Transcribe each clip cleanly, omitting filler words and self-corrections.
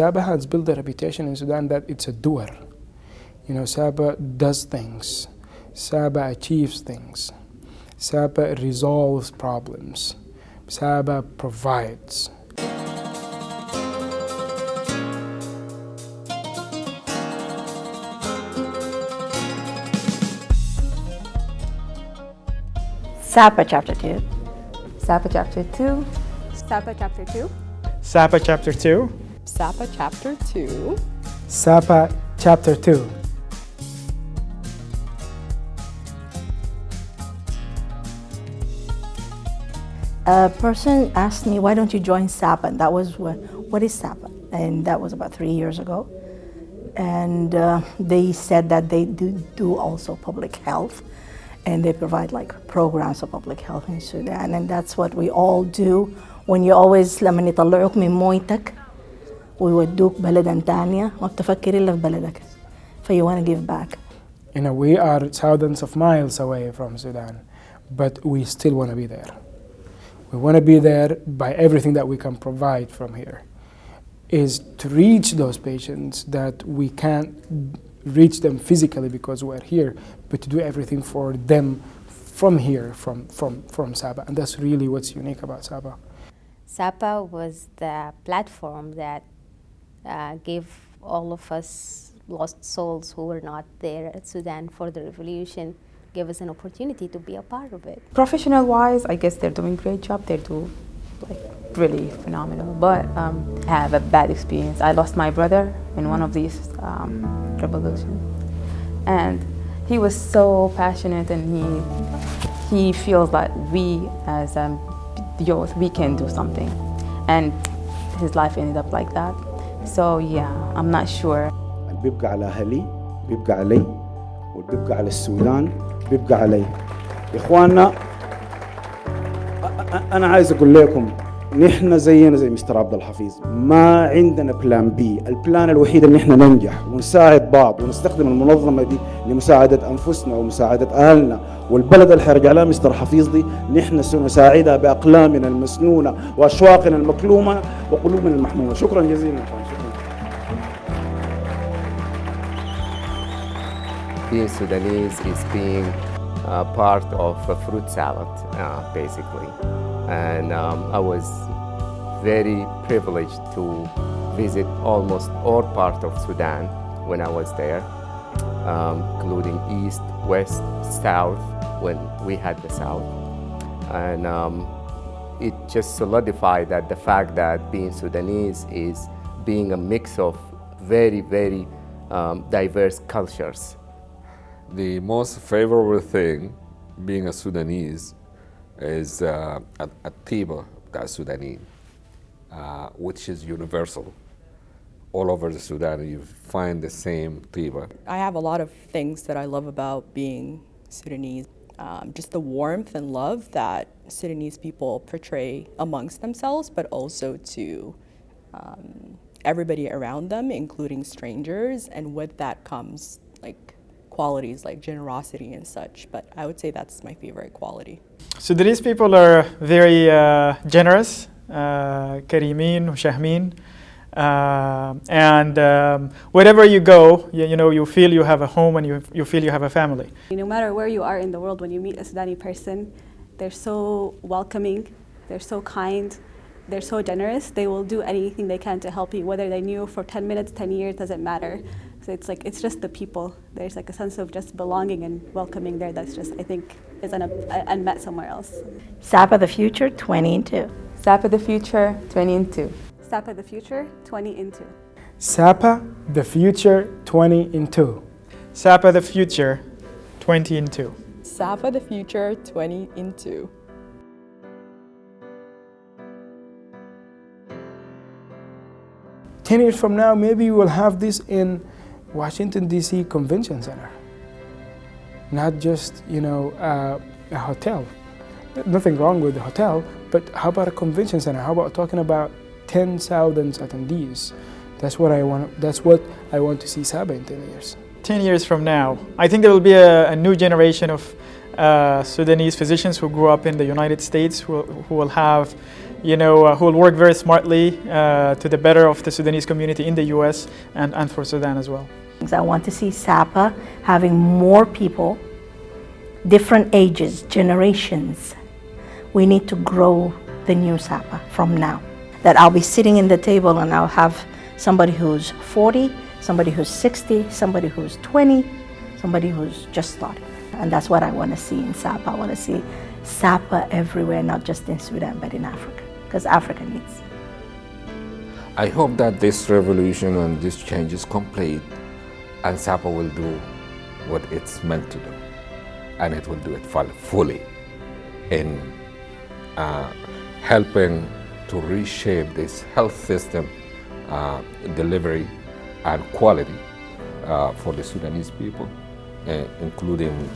SAPA has built a reputation in Sudan that it's a doer. SAPA does things. SAPA achieves things. SAPA resolves problems. SAPA provides. SAPA Chapter 2. SAPA Chapter 2. SAPA Chapter 2. SAPA Chapter 2. SAPA Chapter 2. SAPA Chapter 2. A person asked me, why don't you join SAPA? And that was, what is SAPA? And that was about 3 years ago. And they said that they do also public health. And they provide programs of public health in Sudan. And that's what we all do. When you always, لما يطلعوك من مويتك ويودوك بلد تانية ما بتفكر إلا في بلدك. So you want to give back. We are thousands of miles away from Sudan, but we still want to be there. We want to be there by everything that we can provide from here, is to reach those patients that we can't reach them physically because we're here, but to do everything for them from here, from SAPA. And that's really what's unique about SAPA. SAPA was the platform that gave all of us lost souls who were not there at Sudan for the revolution, gave us an opportunity to be a part of it. Professional-wise, I guess they're doing a great job. They do really phenomenal. But I have a bad experience. I lost my brother in one of these revolutions, and he was so passionate, and he feels that we as youth, we can do something, and his life ended up like that. So yeah, I'm not sure. بيبقى على أهلي، بيبقى علي، وبيبقى على السودان، بيبقى علي. إخواننا، أنا عايز أقول لكم نحن زينا زي مستر عبد الحفيظ، ما عندنا بلان بي، البلان الوحيد إن إحنا ننجح ونساعد بعض ونستخدم المنظمة دي لمساعدة أنفسنا ومساعدة أهلنا والبلد اللي حرجع لها مستر حفيظ دي، نحن سنساعدها بأقلامنا المسنونة وأشواقنا المكلومة وقلوبنا المحمومة. شكرا جزيلا. Being Sudanese is being part of a fruit salad, basically. And I was very privileged to visit almost all parts of Sudan when I was there, including East, West, South, when we had the South. And it just solidified that the fact that being Sudanese is being a mix of very, very diverse cultures. The most favorable thing being a Sudanese is a tiba that Sudanese, which is universal. All over the Sudan, you find the same tiba. I have a lot of things that I love about being Sudanese. Just the warmth and love that Sudanese people portray amongst themselves, but also to everybody around them, including strangers. And with that comes qualities like generosity and such, but I would say that's my favorite quality. Sudanese people are very generous, karimin, shahmin, and wherever you go, you feel you have a home and you feel you have a family. No matter where you are in the world, when you meet a Sudani person, they're so welcoming, they're so kind, they're so generous. They will do anything they can to help you, whether they knew you for 10 minutes, 10 years, doesn't matter. So it's just the people. There's a sense of just belonging and welcoming there that's just, I think, is unmet somewhere else. SAPA the Future 20 in 2. SAPA the Future 20 in 2. SAPA the Future 20 in 2. SAPA the Future 20 in 2. SAPA the Future 20 in 2. SAPA the Future 20 in 2. Ten years from now, maybe we will have this in Washington, D.C. Convention Center. Not just, a hotel. Nothing wrong with the hotel, but how about a convention center? How about talking about 10,000 attendees? That's what I want to see SAPA in 10 years. 10 years from now, I think there will be a new generation of Sudanese physicians who grew up in the United States who will have who will work very smartly to the better of the Sudanese community in the US and for Sudan as well. I want to see SAPA having more people, different ages, generations. We need to grow the new SAPA from now. That I'll be sitting in the table and I'll have somebody who's 40, somebody who's 60, somebody who's 20, somebody who's just starting. And that's what I want to see in SAPA. I want to see SAPA everywhere, not just in Sudan, but in Africa, because Africa needs it. I hope that this revolution and this change is complete, and SAPA will do what it's meant to do, and it will do it fully in helping to reshape this health system delivery and quality for the Sudanese people, including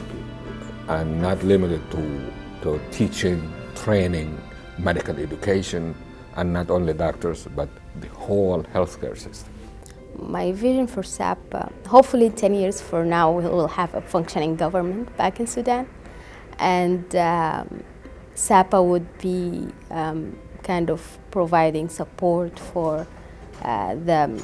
and not limited to teaching, training, medical education, and not only doctors, but the whole healthcare system. My vision for SAPA, hopefully 10 years from now, we will have a functioning government back in Sudan. And SAPA would be kind of providing support for the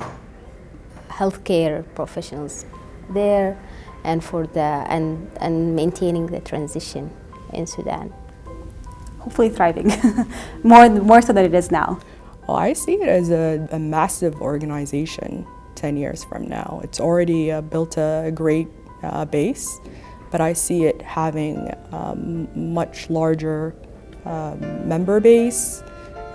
healthcare professionals there and for and maintaining the transition in Sudan. Hopefully thriving, more so than it is now. Well, I see it as a massive organization 10 years from now. It's already built a great base, but I see it having much larger member base,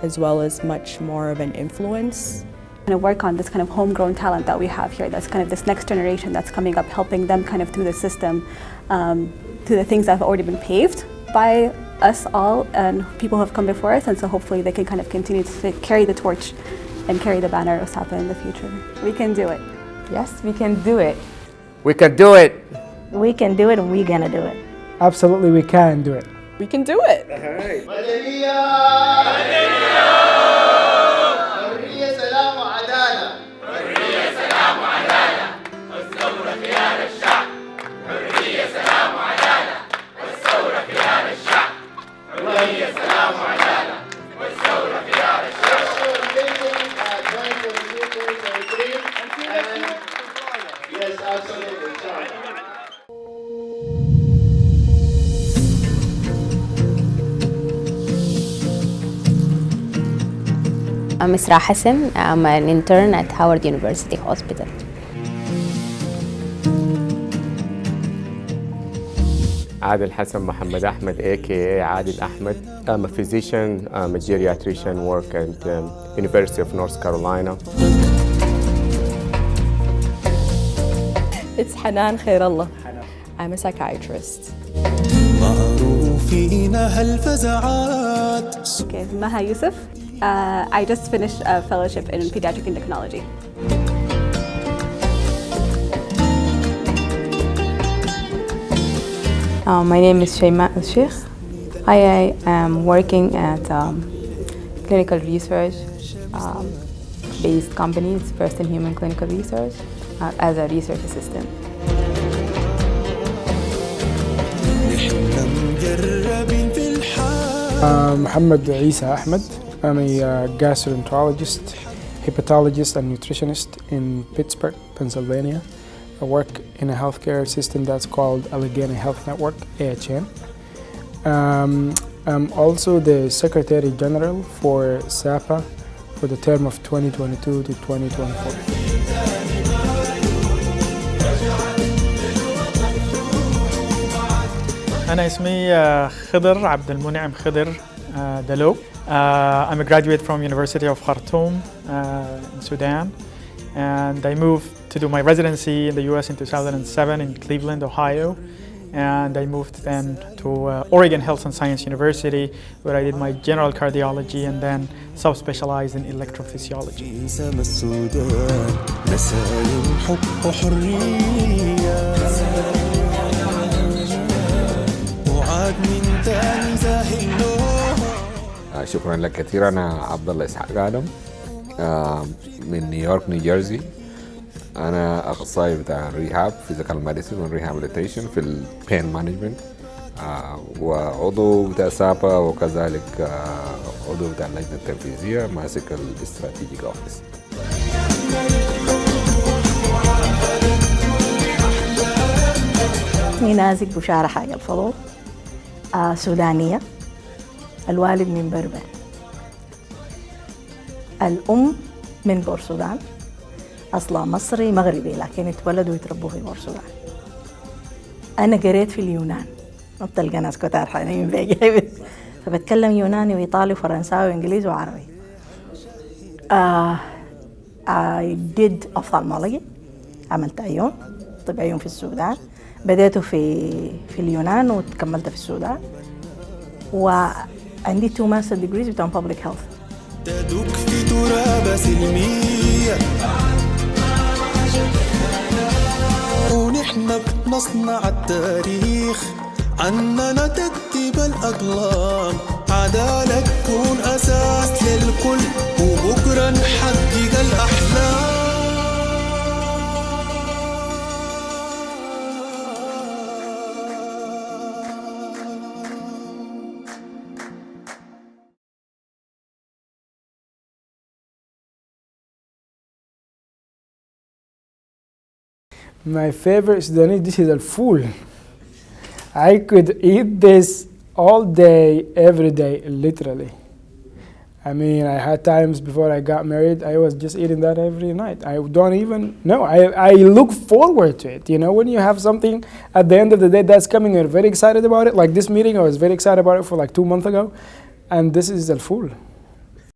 as well as much more of an influence. To work on this kind of homegrown talent that we have here, that's kind of this next generation that's coming up, helping them kind of through the system, through the things that have already been paved by us all and people who have come before us, and so hopefully they can kind of continue to carry the torch and carry the banner of SAPA in the future. We can do it. Yes, we can do it. We can do it. We can do it, and we're gonna do it. Absolutely, we can do it. We can do it. Yes, absolutely. I'm Isra Hassan. I'm an intern at Howard University Hospital. Adil Hassan Mohammed Ahmed, aka Adil Ahmed. I'm a physician, I'm a geriatrician, work at University of North Carolina. It's Hanan Khairallah. I'm a psychiatrist. Okay, Maha Yusuf. I just finished a fellowship in pediatric endocrinology. My name is Shayma Al-Sheikh. I am working at clinical research based company. It's First in Human Clinical Research as a research assistant. Mohammed Isa Ahmed. I'm a gastroenterologist, hepatologist, and nutritionist in Pittsburgh, Pennsylvania. I work in a healthcare system that's called Allegheny Health Network, AHN. I'm also the Secretary General for SAPA for the term of 2022 to 2024. أنا اسمي خضر عبد المنعم خضر دلو. I'm a graduate from University of Khartoum in Sudan, and I moved to do my residency in the US in 2007 in Cleveland, Ohio, and I moved then to Oregon Health and Science University, where I did my general cardiology and then subspecialized in electrophysiology. شكرا لك كثيرا. أنا عبد الله إسحاق آدم من نيويورك نيوجيرسي. أنا أخصائي بتاع الريهاب فيزيكال ميديسين والريهابيليتيشن في البين مانجمنت وعضو بتاع سابا، وكذلك عضو بتاع اللجنة التنفيذية ماسك الاستراتيجيك اوفيس. اسمي نازك بشارة حاجة الفضل، سودانية، الوالد من بربر، الأم من بور السودان، أصلا مصري مغربي لكن اتولدوا ويتربوا في بور السودان. أنا قريت في اليونان، ما بتلقى ناس كتار حاليا بيجي فبتكلم يوناني وإيطالي وفرنساوي وإنجليزي وعربي. I did ophthalmology، عملت عيون، طب عيون في السودان، بديته في اليونان وكملت في السودان، وعندي 2 ماستر degrees بتاع public health. تدك في تراب سلمية ونحن بنصنع التاريخ، عننا تكتب الأقلام، عدالة تكون أساس للكل وبكرة نحقق الأحلام. My favorite Sudanese dish is al-fool. I could eat this all day, every day, literally. I mean, I had times before I got married, I was just eating that every night. I don't even know. I look forward to it. You know, when you have something at the end of the day that's coming, you're very excited about it. Like this meeting, I was very excited about it for like 2 months ago. And this is al-fool.